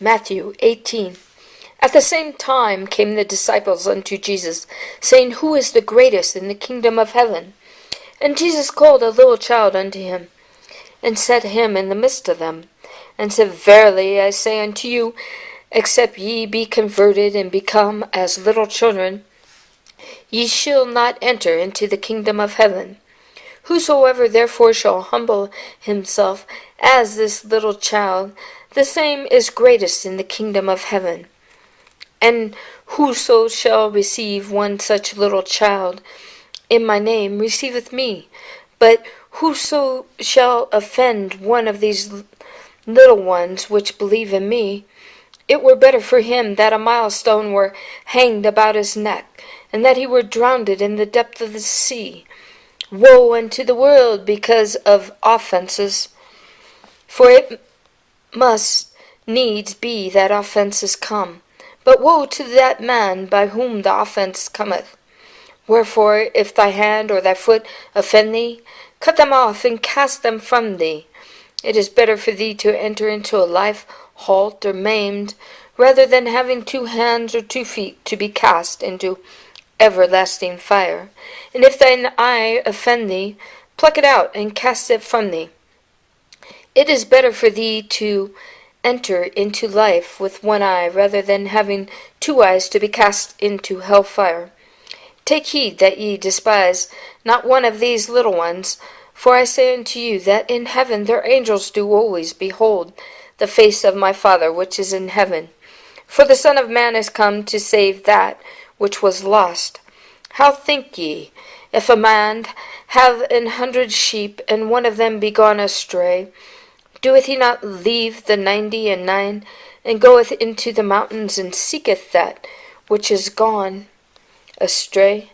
Matthew 18. At the same time came the disciples unto Jesus, saying, Who is the greatest in the kingdom of heaven? And Jesus called a little child unto him, and set him in the midst of them, and said, Verily I say unto you, except ye be converted and become as little children, ye shall not enter into the kingdom of heaven. Whosoever therefore shall humble himself as this little child, the same is greatest in the kingdom of heaven. And whoso shall receive one such little child in my name receiveth me. But whoso shall offend one of these little ones which believe in me, it were better for him that a millstone were hanged about his neck, and that he were drowned in the depth of the sea. Woe unto the world because of offenses! For it must needs be that offenses come. But woe to that man by whom the offense cometh. Wherefore, if thy hand or thy foot offend thee, cut them off and cast them from thee. It is better for thee to enter into a life halt or maimed, rather than having 2 hands or 2 feet to be cast into everlasting fire. And if thine eye offend thee, pluck it out and cast it from thee. It is better for thee to enter into life with 1 eye, rather than having 2 eyes to be cast into hell fire. Take heed that ye despise not one of these little ones, for I say unto you that in heaven their angels do always behold the face of my Father which is in heaven. For the Son of Man is come to save that which was lost. How think ye, if a man have 100 sheep, and one of them be gone astray, doeth he not leave the 99, and goeth into the mountains, and seeketh that which is gone astray?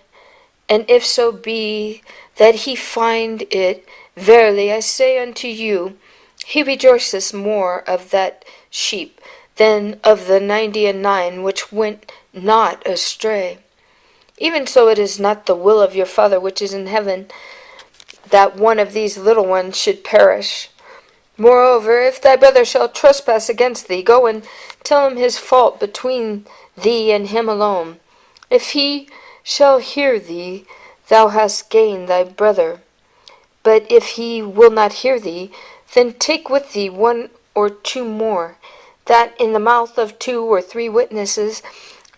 And if so be that he find it, verily I say unto you, he rejoiceth more of that sheep than of the 99 which went not astray. Even so it is not the will of your Father which is in heaven that one of these little ones should perish. Moreover, if thy brother shall trespass against thee, go and tell him his fault between thee and him alone. If he shall hear thee, thou hast gained thy brother. But if he will not hear thee, then take with thee 1 or 2 more, that in the mouth of 2 or 3 witnesses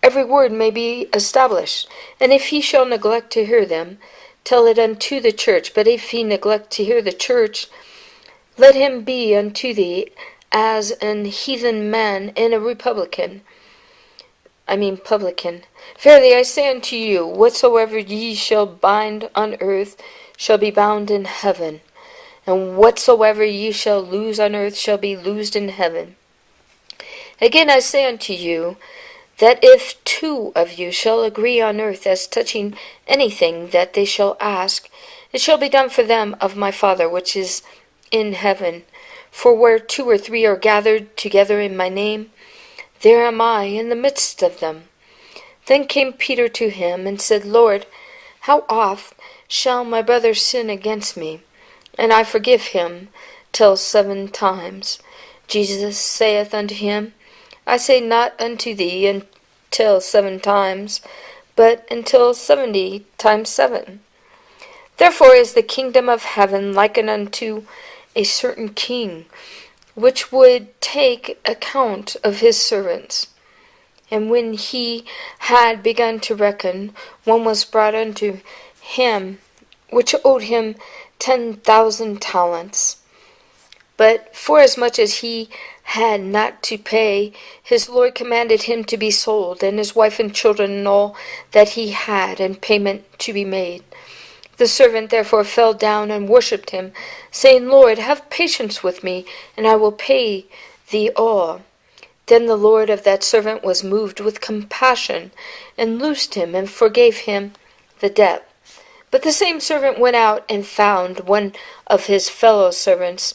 every word may be established. And if he shall neglect to hear them, tell it unto the church. But if he neglect to hear the church, let him be unto thee as an heathen man and a publican. Verily I say unto you, whatsoever ye shall bind on earth shall be bound in heaven, and whatsoever ye shall loose on earth shall be loosed in heaven. Again I say unto you, that if 2 of you shall agree on earth as touching anything that they shall ask, it shall be done for them of my Father which is in heaven. For where 2 or 3 are gathered together in my name, there am I in the midst of them. Then came Peter to him, and said, Lord, how oft shall my brother sin against me, and I forgive him? Till 7 times. Jesus saith unto him, I say not unto thee until 7 times, but until 70 times 7. Therefore is the kingdom of heaven likened unto a certain king, which would take account of his servants. And when he had begun to reckon, one was brought unto him, which owed him 10,000 talents. But forasmuch as he had not to pay, his Lord commanded him to be sold, and his wife and children and all that he had, and payment to be made. The servant therefore fell down and worshipped him, saying, Lord, have patience with me, and I will pay thee all. Then the Lord of that servant was moved with compassion, and loosed him, and forgave him the debt. But the same servant went out and found one of his fellow servants,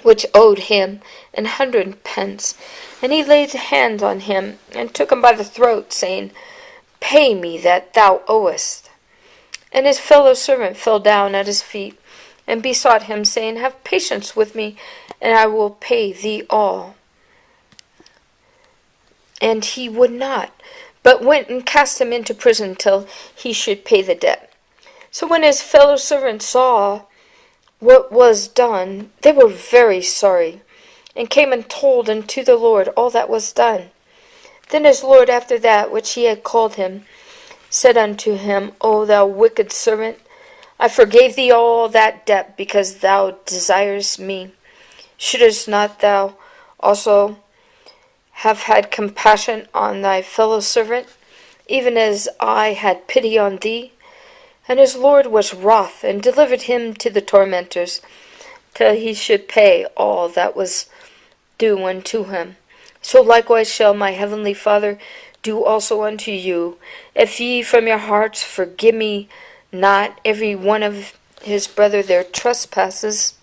which owed him 100 pence. And he laid hands on him, and took him by the throat, saying, Pay me that thou owest. And his fellow servant fell down at his feet, and besought him, saying, Have patience with me, and I will pay thee all. And he would not, but went and cast him into prison till he should pay the debt. So when his fellow servants saw what was done, they were very sorry, and came and told unto the Lord all that was done. Then his Lord, after that which he had called him, said unto him, O thou wicked servant, I forgave thee all that debt, because thou desirest me. Shouldest not thou also have had compassion on thy fellow servant, even as I had pity on thee? And his Lord was wroth, and delivered him to the tormentors, till he should pay all that was due unto him. So likewise shall my heavenly Father do also unto you, if ye from your hearts forgive me not every one of his brother their trespasses.